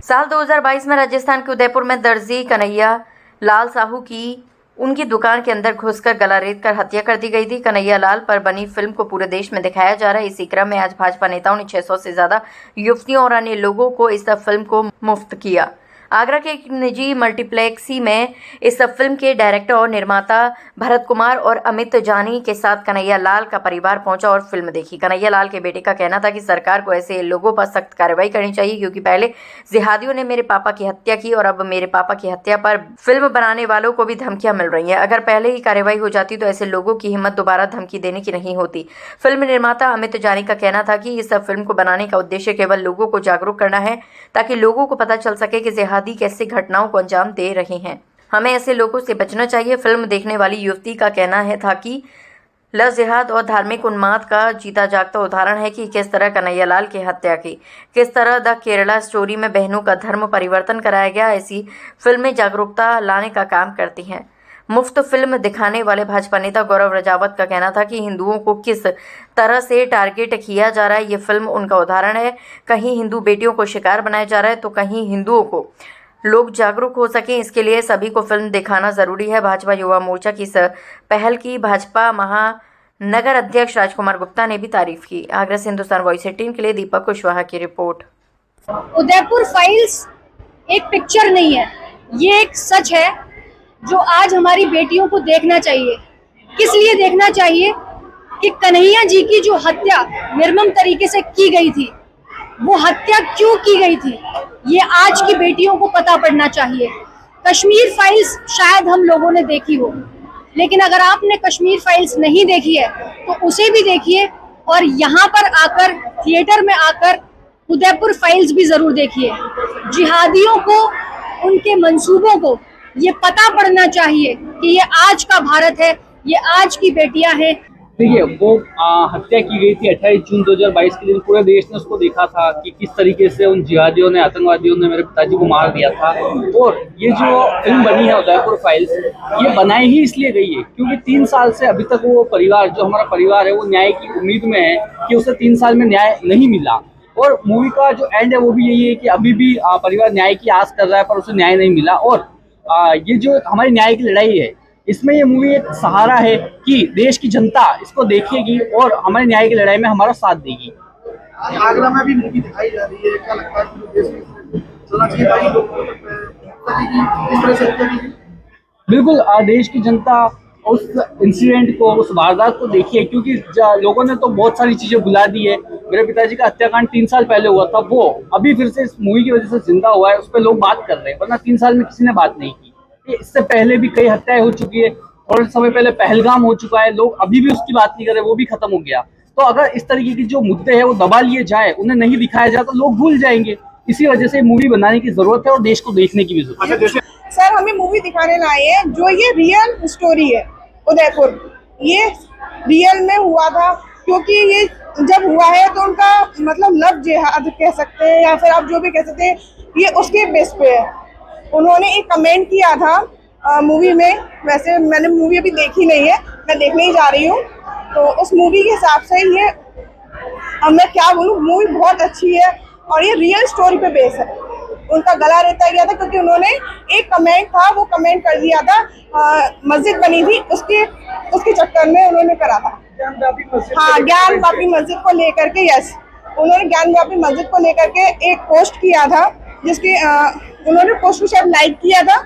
साल 2022 में राजस्थान के उदयपुर में दर्जी कन्हैया लाल साहू की उनकी दुकान के अंदर घुसकर गला रेत कर हत्या कर दी गई थी। कन्हैया लाल पर बनी फिल्म को पूरे देश में दिखाया जा रहा है। इसी क्रम में आज भाजपा नेताओं ने 600 से ज्यादा युवतियों और अन्य लोगों को इस फिल्म को मुफ्त किया। आगरा के एक निजी मल्टीप्लेक्सी में इस फिल्म के डायरेक्टर और निर्माता भरत कुमार और अमित जानी के साथ कन्हैया लाल का परिवार पहुंचा और फिल्म देखी। कन्हैया लाल के बेटे का कहना था कि सरकार को ऐसे लोगों पर सख्त कार्रवाई करनी चाहिए, क्योंकि पहले जिहादियों ने मेरे पापा की हत्या की और अब मेरे पापा की हत्या पर फिल्म बनाने वालों को भी धमकियां मिल रही हैं। अगर पहले ही कार्रवाई हो जाती तो ऐसे लोगों की हिम्मत दोबारा धमकी देने की नहीं होती। फिल्म निर्माता अमित जानी का कहना था कि इस फिल्म को बनाने का उद्देश्य केवल लोगों को जागरूक करना है, ताकि लोगों को पता चल सके कि जिहादी कैसे घटनाओं को अंजाम दे रहे हैं। हमें ऐसे लोगों से बचना चाहिए। फिल्म देखने वाली युवती का कहना है था कि लव जिहाद और धार्मिक उन्माद का जीता जागता उदाहरण है कि किस तरह कन्हैया लाल की हत्या की, किस तरह द केरला स्टोरी में बहनों का धर्म परिवर्तन कराया गया। ऐसी फिल्में जागरूकता लाने का काम करती हैं। मुफ्त फिल्म दिखाने वाले भाजपा नेता गौरव रजावत का कहना था कि हिंदुओं को किस तरह से टारगेट किया जा रहा है, ये फिल्म उनका उदाहरण है। कहीं हिंदू बेटियों को शिकार बनाया जा रहा है तो कहीं हिंदुओं को लोग जागरूक हो सकें, इसके लिए सभी को फिल्म दिखाना जरूरी है। भाजपा युवा मोर्चा की इस पहल की भाजपा महानगर अध्यक्ष राजकुमार गुप्ता ने भी तारीफ की। आगरा से हिंदुस्तान वॉइस 18 के लिए दीपक कुशवाहा की रिपोर्ट। उदयपुर फाइल्स एक पिक्चर नहीं है, ये एक सच है जो आज हमारी बेटियों को देखना चाहिए। किस लिए देखना चाहिए कि कन्हैया जी की जो हत्या निर्मम तरीके से की गई थी, वो हत्या क्यों की गई थी, ये आज की बेटियों को पता पड़ना चाहिए। कश्मीर फाइल्स शायद हम लोगों ने देखी हो, लेकिन अगर आपने कश्मीर फाइल्स नहीं देखी है तो उसे भी देखिए और यहाँ पर आकर थिएटर में आकर उदयपुर फाइल्स भी जरूर देखिए। जिहादियों को, उनके मंसूबों को ये पता पड़ना चाहिए कि ये आज का भारत है, ये आज की बेटियां हैं। देखिए, वो हत्या की गई थी 28 जून 2022 के दिन। पूरे देश ने उसको देखा था कि किस तरीके से उन जिहादियों ने, आतंकवादियों ने मेरे पिताजी को मार दिया था। और ये जो फिल्म बनी है उदयपुर फाइल्स, ये बनाई ही इसलिए गई है क्योंकि 3 साल से अभी तक वो परिवार, जो हमारा परिवार है, वो न्याय की उम्मीद में है कि उसे 3 साल में न्याय नहीं मिला। और मूवी का जो एंड है वो भी यही है कि अभी भी परिवार न्याय की आस कर रहा है, पर उसे न्याय नहीं मिला। और ये जो हमारी न्याय की लड़ाई है, इसमें ये मूवी एक सहारा है कि देश की जनता इसको देखेगी और हमारे न्याय की लड़ाई में हमारा साथ देगी। आगरा में भी मूवी दिखाई जा रही है, क्या लगता है कि देश में चलना चाहिए भाई लोगों इस तरह से? बिल्कुल, देश की जनता उस इंसिडेंट को, उस वारदात को देखिए, क्योंकि लोगों ने तो बहुत सारी चीजें भुला दी है। मेरे पिताजी का हत्याकांड 3 साल पहले हुआ था, वो अभी फिर से इस मूवी की वजह से जिंदा हुआ है, उस पर लोग बात कर रहे हैं, वरना 3 साल में किसी ने बात नहीं की। इससे पहले भी कई हत्याएं हो चुकी है और समय पहले पहलगाम हो चुका है, लोग अभी भी उसकी बात नहीं कर रहे, वो भी खत्म हो गया। तो अगर इस तरीके की जो मुद्दे हैं वो दबा लिए जाए, उन्हें नहीं दिखाया जाए, तो लोग भूल जाएंगे। इसी वजह से मूवी बनाने की जरूरत है और देश को देखने की भी जरूरत है। सर, हमें मूवी दिखाने लाए हैं जो ये रियल स्टोरी है। उदयपुर ये रियल में हुआ था, क्योंकि ये जब हुआ है तो उनका मतलब लव जिहाद कह सकते हैं या फिर आप जो भी कह सकते हैं, ये उसके बेस पे है। उन्होंने एक कमेंट किया था मूवी में। वैसे मैंने मूवी अभी देखी नहीं है, मैं देखने ही जा रही हूँ, तो उस मूवी के हिसाब से ये, अब मैं क्या बोलूँ, मूवी बहुत अच्छी है और ये रियल स्टोरी पे बेस है। उनका गला रेता गया था क्योंकि उन्होंने एक कमेंट था, वो कमेंट कर दिया था, मस्जिद बनी थी उसके चक्कर में उन्होंने करा था। हाँ, ज्ञान वापी मस्जिद को लेकर के, यस, उन्होंने ज्ञान वापी मस्जिद को लेकर के एक पोस्ट किया था, जिसके उन्होंने पोस्ट को शायद लाइक किया था।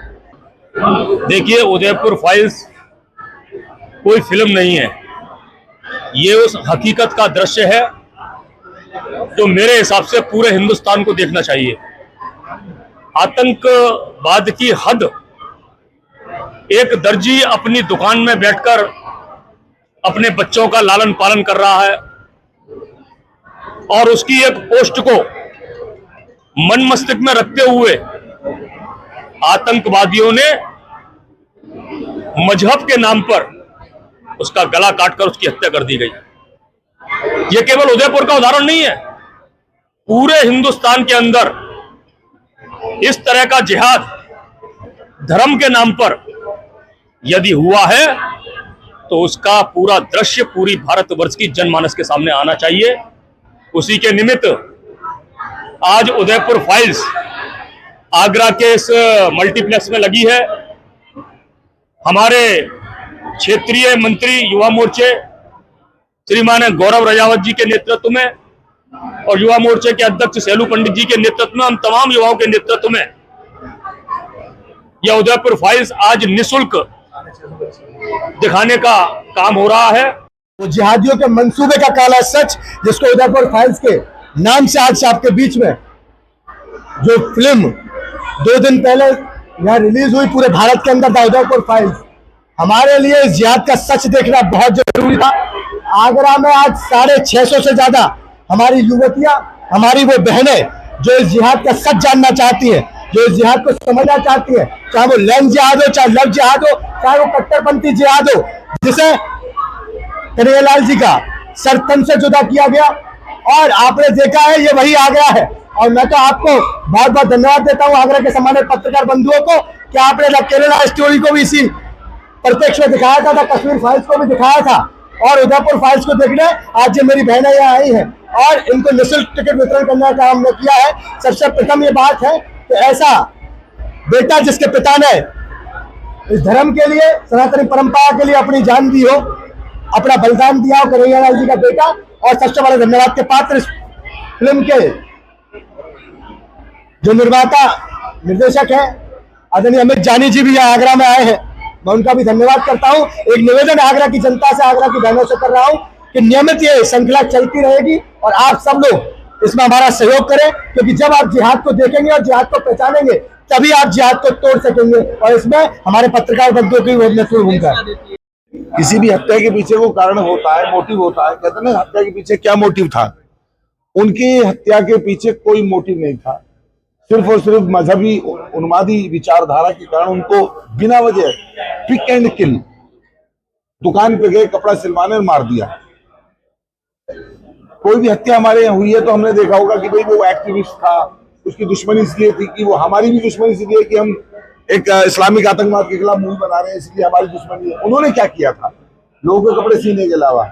देखिए, उदयपुर फाइल्स कोई फिल्म नहीं है, ये उस हकीकत का दृश्य है जो मेरे हिसाब से पूरे हिंदुस्तान को देखना चाहिए। आतंकवाद की हद, एक दर्जी अपनी दुकान में बैठकर अपने बच्चों का लालन पालन कर रहा है और उसकी एक पोस्ट को मन मस्तिष्क में रखते हुए आतंकवादियों ने मजहब के नाम पर उसका गला काटकर उसकी हत्या कर दी गई। यह केवल उदयपुर का उदाहरण नहीं है, पूरे हिंदुस्तान के अंदर इस तरह का जिहाद धर्म के नाम पर यदि हुआ है तो उसका पूरा दृश्य पूरी भारतवर्ष की जनमानस के सामने आना चाहिए। उसी के निमित्त आज उदयपुर फाइल्स आगरा के इस मल्टीप्लेक्स में लगी है। हमारे क्षेत्रीय मंत्री युवा मोर्चे श्रीमान गौरव रजावत जी के नेतृत्व में और युवा मोर्चे के अध्यक्ष सैलू पंडित जी के नेतृत्व में, हम तमाम युवाओं के नेतृत्व में यह उदयपुर फाइल्स आज निःशुल्क दिखाने का काम हो रहा है। वो जिहादियों के मंसूबे का काला सच, जिसको उदयपुर फाइल्स के नाम से आज आपके बीच में जो फिल्म 2 दिन पहले यहाँ रिलीज हुई पूरे भारत के अंदर था, उदयपुर फाइल्स, हमारे लिए इस जिहाद का सच देखना बहुत जरूरी था। आगरा में आज 650 से ज्यादा हमारी युवतियां, हमारी वो बहनें जो इस जिहाद का सच जानना चाहती हैं, जो इस जिहाद को समझना चाहती है, चाहे वो लैंड जिहाद हो, चाहे लव जिहाद हो, चाहे वो कट्टरपंथी जिहाद हो, जिसे कन्हैयालाल जी का सर तन से जुदा किया गया। और आपने देखा है ये वही आगरा है। और मैं तो आपको बहुत बहुत धन्यवाद देता हूं आगरा के सम्मानित पत्रकार बंधुओं को कि आपने केरला स्टोरी को भी इसी प्रत्यक्ष में दिखाया था, कश्मीर फाइल्स को भी दिखाया था, और उदयपुर फाइल्स को देखने आज ये मेरी बहनें यहाँ आई हैं और इनको निःशुल्क टिकट वितरण करने का हमने किया है। सबसे प्रथम ये बात है कि ऐसा बेटा जिसके पिता ने इस धर्म के लिए, सनातनी परंपरा के लिए अपनी जान दी हो, अपना बलिदान दिया हो, कन्हैयालाल जी का बेटा। और सबसे बड़े धन्यवाद के पात्र इस फिल्म के जो निर्माता निर्देशक है आदरणीय अमित जानी जी भी यहाँ आगरा में आए हैं, मैं उनका भी धन्यवाद करता हूँ। एक निवेदन आगरा की जनता से, आगरा की बहनों से कर रहा हूँ कि नियमित ये श्रृंखला चलती रहेगी और आप सब लोग इसमें हमारा सहयोग करें, क्योंकि जब आप जिहाद को देखेंगे और जिहाद को पहचानेंगे तभी आप जिहाद को तोड़ सकेंगे, और इसमें हमारे पत्रकार बंधुओं की महत्वपूर्ण भूमिका है। किसी भी हत्या के पीछे वो कारण होता है, मोटिव होता है। कहते हैं ना हत्या के पीछे क्या मोटिव था, उनकी हत्या के पीछे कोई मोटिव नहीं था, सिर्फ और सिर्फ मजहबी उन्मादी विचारधारा के कारण उनको बिना वजह पिक एंड किल, दुकान पे गए कपड़ा सिलवाने और मार दिया। कोई भी हत्या हमारे यहाँ हुई है तो हमने देखा होगा कि भाई वो एक्टिविस्ट था, उसकी दुश्मनी इसलिए थी कि वो, हमारी भी दुश्मनी इसलिए कि हम एक इस्लामिक आतंकवाद के खिलाफ मूवी बना रहे हैं, इसलिए हमारी दुश्मनी है। उन्होंने क्या किया था लोगों के कपड़े सीने के अलावा?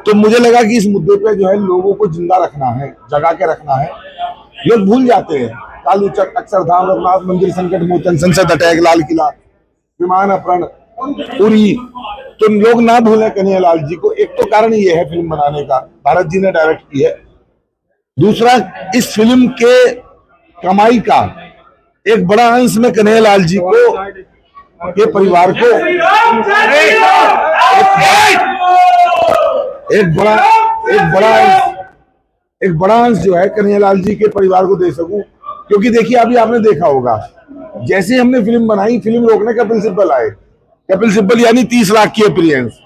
तो मुझे लगा कि इस मुद्दे पे जो है लोगों को जिंदा रखना है, जगा के रखना है। लोग भूल जाते हैं, कालू चक, अक्षरधाम, रघुनाथ मंदिर, संकट मोचन, संसद अटैक, लाल किला, विमान अपहरण, उरी, तो लोग ना भूलें कन्हैयालाल जी को। एक तो कारण ये है फिल्म बनाने का, भारत जी ने डायरेक्ट की है। दूसरा, इस फिल्म के कमाई का एक बड़ा अंश में कन्हैयालाल जी को, के परिवार को एक बड़ा अंश जो है कन्हैयालाल जी के परिवार को दे सकूं। क्योंकि देखिए अभी आपने देखा होगा, जैसे हमने फिल्म बनाई, फिल्म रोकने कपिल सिब्बल आए, कपिल सिब्बल यानी 30 लाख की अपीयरेंस,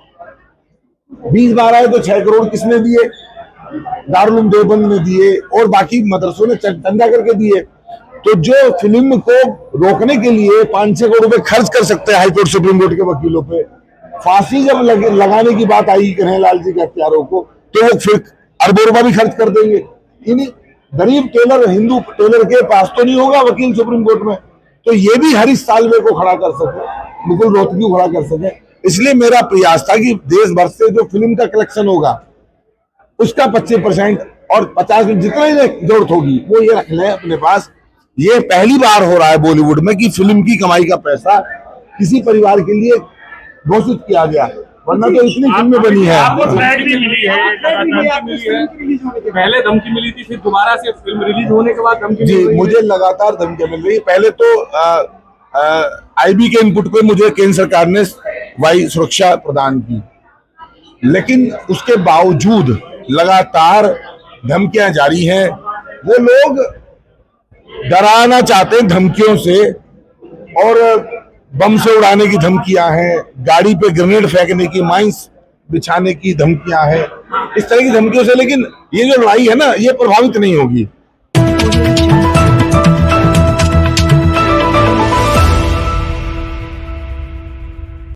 20 बार आए तो 6 करोड़ किसने दिए? दारुल देवबंद ने दिए और बाकी मदरसों ने चंदा करके दिए। तो जो फिल्म को रोकने के लिए 5-6 करोड़ रुपए खर्च कर सकते हैं हाईकोर्ट सुप्रीम कोर्ट के वकीलों पे, फांसी जब लगाने की बात आई कन्हैयालाल जी के हत्यारों को, तो वो फिर अरबों रुपए भी खर्च कर देंगे। इन्हीं गरीब टेलर, हिंदू टेलर के पास तो नहीं होगा वकील सुप्रीम कोर्ट में, तो ये भी हरीश साल्वे को खड़ा कर सके, मुकुल रोहतगी को खड़ा कर सके। इसलिए मेरा प्रयास था कि देश भर से जो फिल्म का कलेक्शन होगा उसका 25% और 50% जितना ही जरूरत होगी वो ये रख लें अपने पास। ये पहली बार हो रहा है बॉलीवुड में कि फिल्म की कमाई का पैसा किसी परिवार के लिए घोषित किया गया, वरना तो इतनी फिल्में बनी है। पहले धमकी मिली थी, फिर दोबारा से फिल्म रिलीज होने के बाद धमकी जी, मुझे लगातार धमकी मिल रही है। पहले तो आईबी के इनपुट पे मुझे केंद्र सरकार ने वायु सुरक्षा प्रदान की, लेकिन उसके बावजूद लगातार धमकियां जारी हैं। वो लोग डराना चाहते हैं धमकियों से, और बम से उड़ाने की धमकियां हैं, गाड़ी पे ग्रेनेड फेंकने की, माइंस बिछाने की धमकियां हैं, इस तरह की धमकियों से। लेकिन ये जो लड़ाई है ना, ये प्रभावित नहीं होगी।